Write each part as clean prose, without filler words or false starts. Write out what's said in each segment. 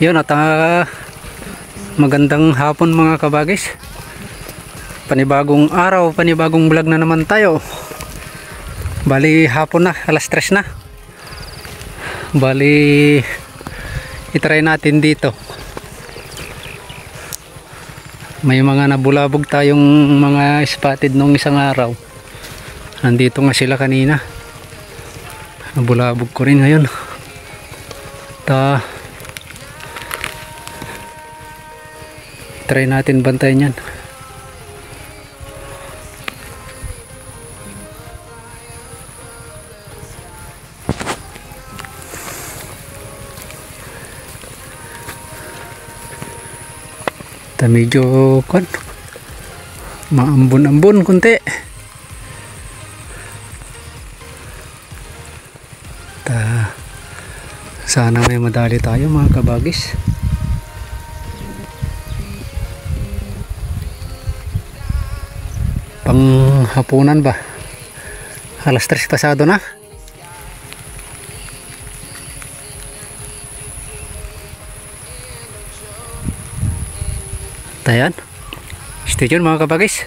Yun at magandang hapon mga kabagis. Panibagong araw, panibagong vlog na naman tayo. Bali hapon na, alas 3 na. Bali itry natin dito. May mga nabulabog tayong mga spotted nung isang araw. Nandito nga sila kanina. Nabulabog ko rin ngayon. Try natin bantayan yan. Medyo maambon-ambon kunti. Sana may madali tayo mga kabagis. Panghapunan ba? Alas 3 pasado na. Tayan. Stay tuned mga kabagis.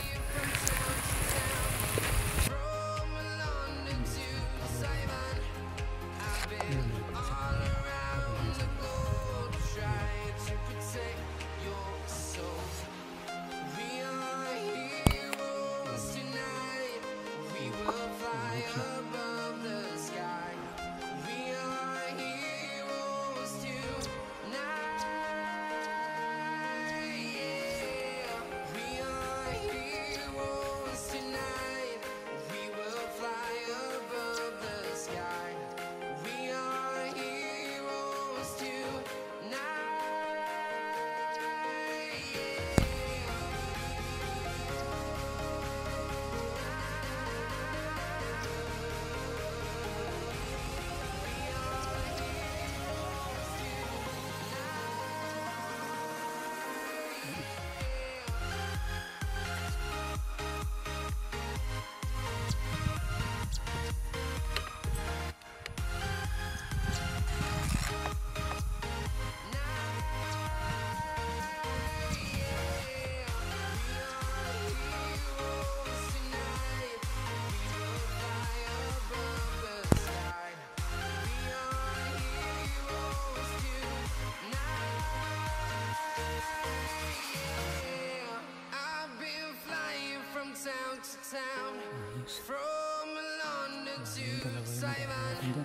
From London to Taiwan,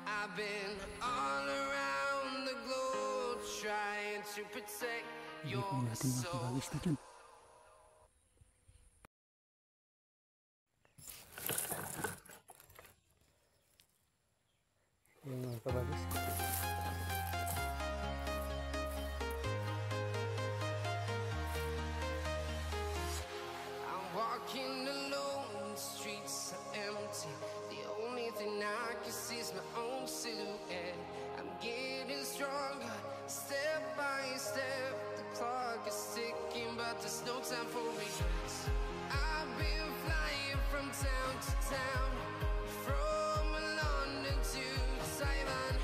I've been all around the globe trying to protect your soul. I'm walking alone, the streets are empty. The only thing I can see is my own silhouette. I'm getting stronger, step by step. The clock is ticking, but there's no time for me. I've been flying from town to town, from London to Taiwan.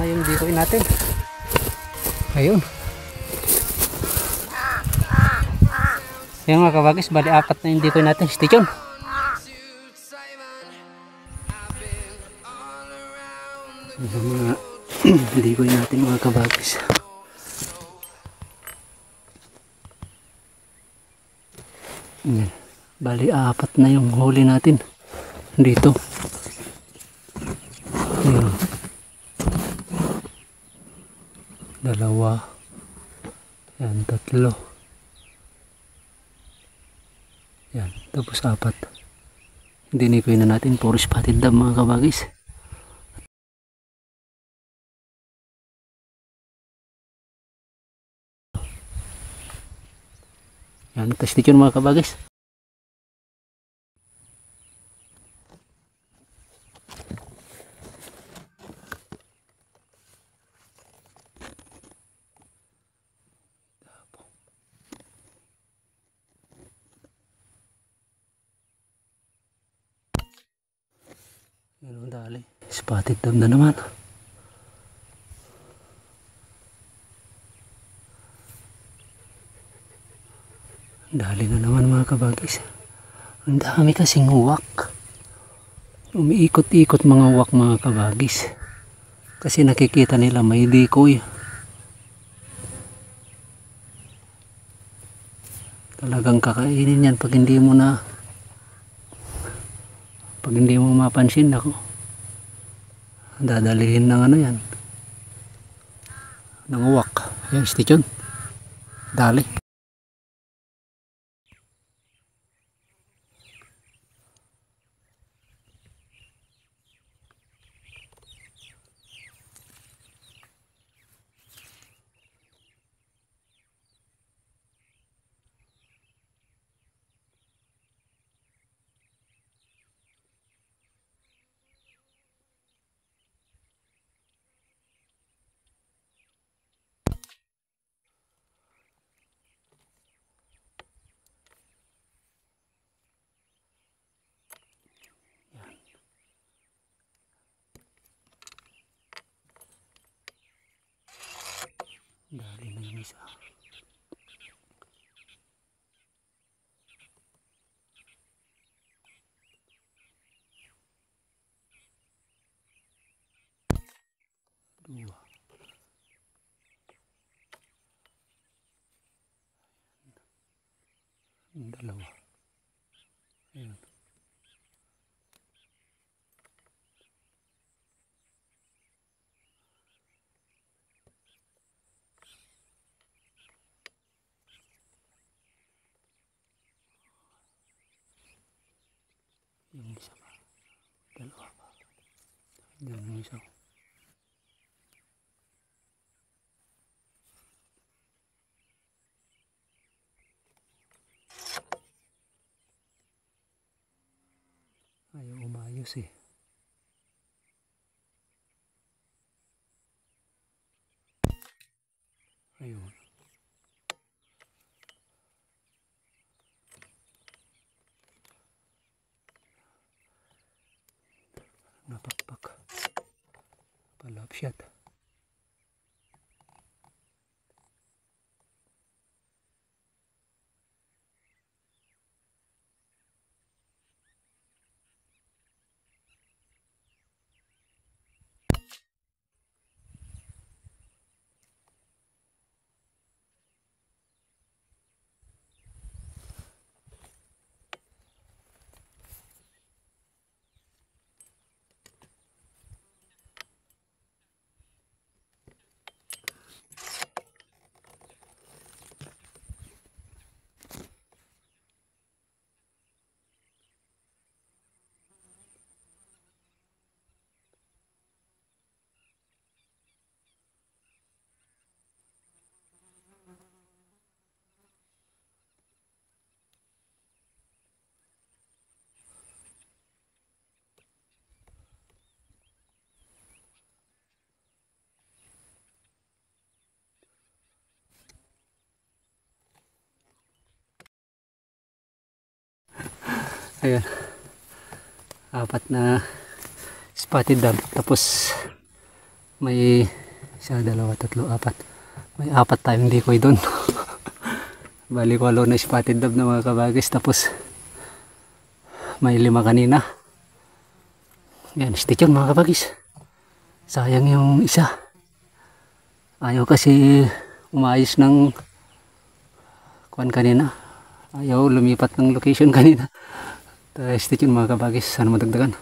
na yung decoy natin. Ayun. Yan mga kabagis, bali apat na yung decoy natin. Stay tuned. Yung mga decoy natin mga kabagis. Yan. Bali apat na yung huli natin dito. Yan. Dalawa. Yan, tatlo. Yan, tapos apat. Dinikoy na natin, puro spotted dam mga kabagis. Yan, test yun mga kabagis. Yan, dali. Spotted dam na naman. Dali na naman mga kabagis. Ang dami kasing uwak. Umiikot-ikot mga uwak mga kabagis. Kasi nakikita nila may decoy. Talagang kakainin yan pag hindi mo mapansin ako. Dadalihin ng ano yan. Ng uwak. Ayan, stay tuned. Dali. Dali na yung isa. Dua. Dalawa. Ayun. Yung isa pa. Dalawa pa. Yung isa. Ayaw umayos eh. Ayun. Napakpak. Palapsyat. Ayan. Apat na spotted dam. Tapos May isa, dalawa, tatlo, apat. May apat tayong decoy doon. Bali 8 na spotted dove na mga kabagis. Tapos may 5 kanina. Yan, stay tuned mga kabagis. Sayang yung isa. Ayaw kasi umayos ng kuan kanina. Ayaw lumipat ng location kanina. Stay tuned mga kabagis. Sana madagdagan.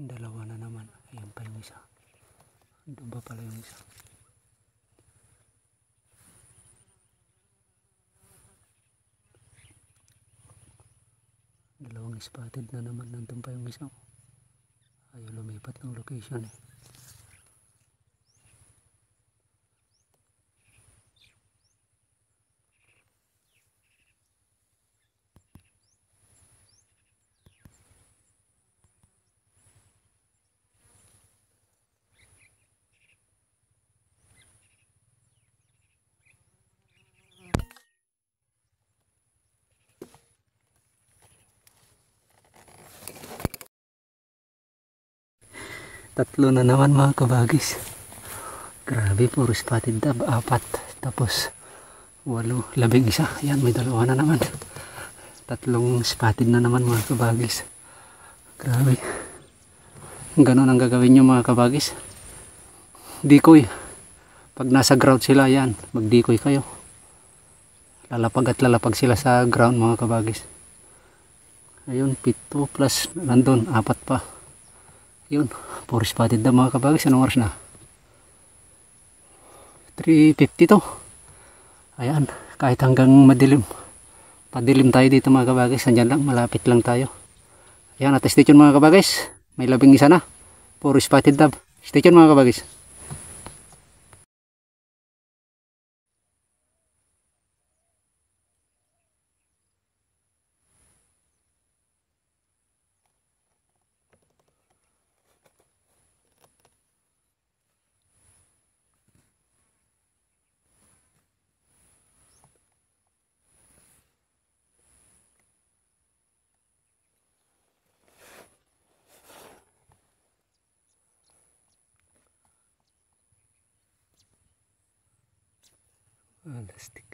Dalawa na naman. Ayan pa yung isa. Doon ba pala yung isa? Dalawang spotted na naman. Nandun pa yung isa. Ayaw lumipat ng location eh. Tatlo na naman mga kabagis. Grabe, puro spotted dove. 4. Tapos 8, 11. Ayan, may 2 na naman. 3 spotted na naman mga kabagis. Grabe. Ganon ang gagawin nyo mga kabagis. Decoy. Pag nasa ground sila, yan, mag-decoy kayo. Lalapag at lalapag sila sa ground mga kabagis. Ayun, 7 plus nandun, 4 pa. Yun, puro spotted na mga kabagis. Anong oras na? 3:50 to. Ayan, kahit hanggang madilim. Padilim tayo dito mga kabagis. Andyan lang, malapit lang tayo. Ayan, at stay tuned mga kabagis. May 11 na. Puro spotted dove. Stay tuned mga kabagis. Plastic.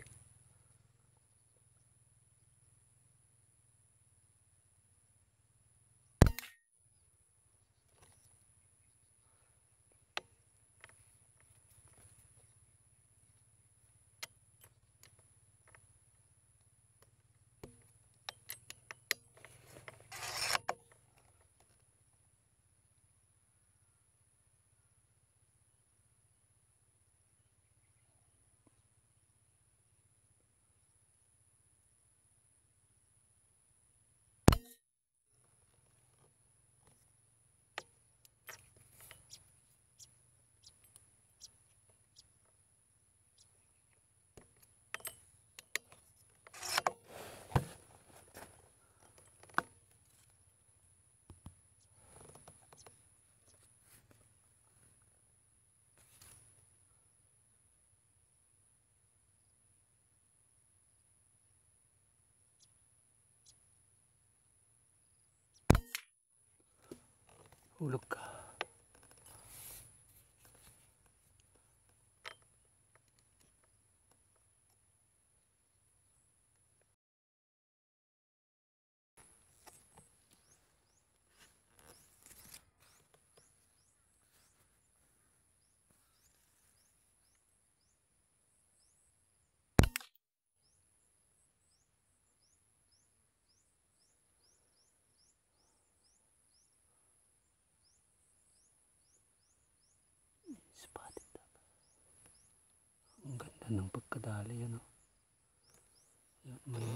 Hulog ka. Spotted dab. Ang ganda ng pagkadali yan, oh. Yan, may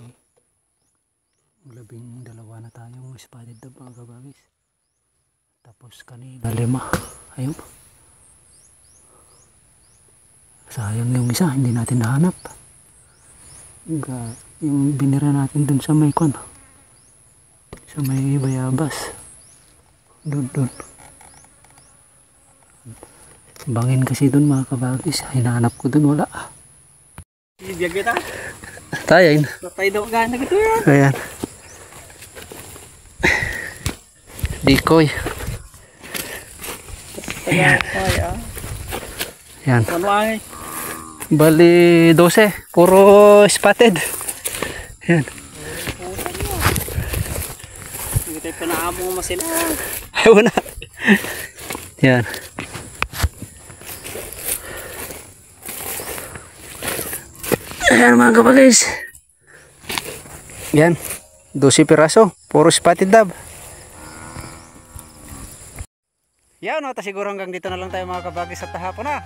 12 na tayong spotted dab mga kabagis. Tapos kanina 5. Ayun. Sayang yung isa, hindi natin nahanap. Yung binira natin dun sa may kon. Sa may bayabas. Dun. Bangin kasi dun mga kabagis. Hinahanap ko dun, wala. Ibiyag kita. Tayain. Patay daw gana gitu yan. Ayan. Decoy. Tagay ah. Yan. Ano ay? Bali 12. Puro spotted. Yan. Hindi tayo panaabong mo sila. Ayaw na. Yan. Ayan mga kabagis. Yan. 12 piraso. Puro spotted dab. Yan, no, siguro hanggang dito na lang tayo mga kabagis at hapon na.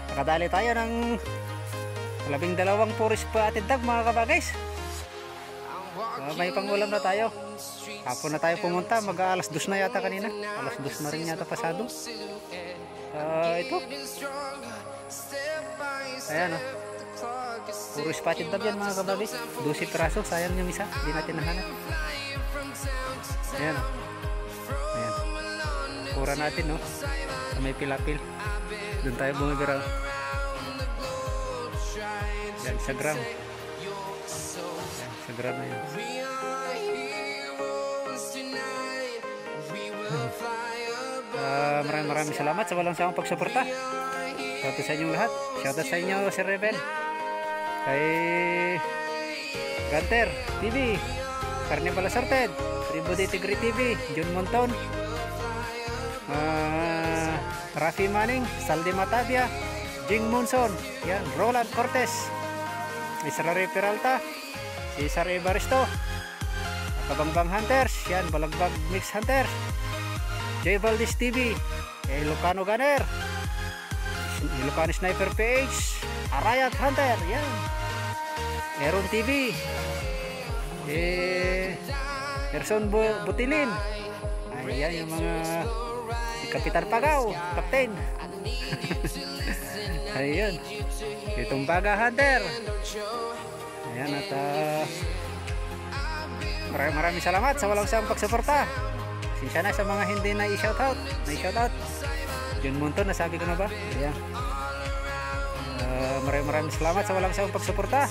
Nakadali tayo ng 12 puro spotted dab mga kabagis. May pangulam na tayo. Hapon na tayo pumunta. Mag-alas 2 na yata kanina. Alas 2 na rin yata pasado. Ito. Ayan, no. Puro spotted dab yan mga kabagis. 12 piraso. Sayang yung isa. Hindi natin nahanap. Ayan. Ayan. Pura natin, no. Sa may pilapil. Doon tayo bumibira. Yan, sa gram. Yan, sa gram na yan. Maraming salamat sa walang sawang pagsuporta. Shoutout sa inyong lahat. Shoutout sa inyo, Sir Rebel. Kay Gunter TV, Carnival Assorted, Tribu de Tigre TV, John Monton, Rafi Manning, Saldi Matavia, Jing Monson, yan, Roland Cortez, Israel Peralta, Cesar Evaristo, Kabangbang Hunters, yan, Balagbag Mix Hunters, J Valdez TV, Ilocano Gunner, Ilocano Sniper PH, Arayat Hunter, yan, Aaron TV, Erson Butilin, ayan yung mga si Kapitan Pagaw, Captain. Ayun, itong Baga Hunter. Ayan, at maraming salamat sa walang sawang pagsuporta. Sinsya na sa mga hindi na i-shoutout. John Monton, nasabi ko na ba? Ayan. Maraming salamat sa walang sawang pagsuporta.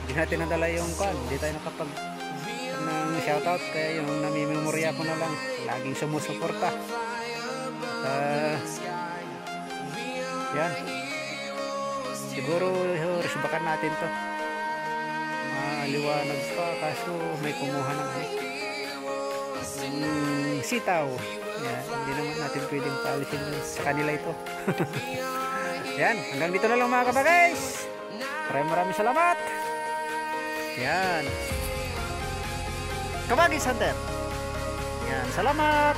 Hindi natin nadala yung call. Hindi tayo nakapag ng shoutout. Kaya yung namimemorya ko na lang. Laging sumusuporta. Yan. Siguro resbakan natin to. Maliwanag pa. Kaso may kumuha ng sitaw. Yan. Hindi naman natin pwedeng paalisin sa kanila ito. Yan, hanggang dito na lang mga kabagis. Maraming salamat. Yan. Kabagis Hunter. Yan, salamat.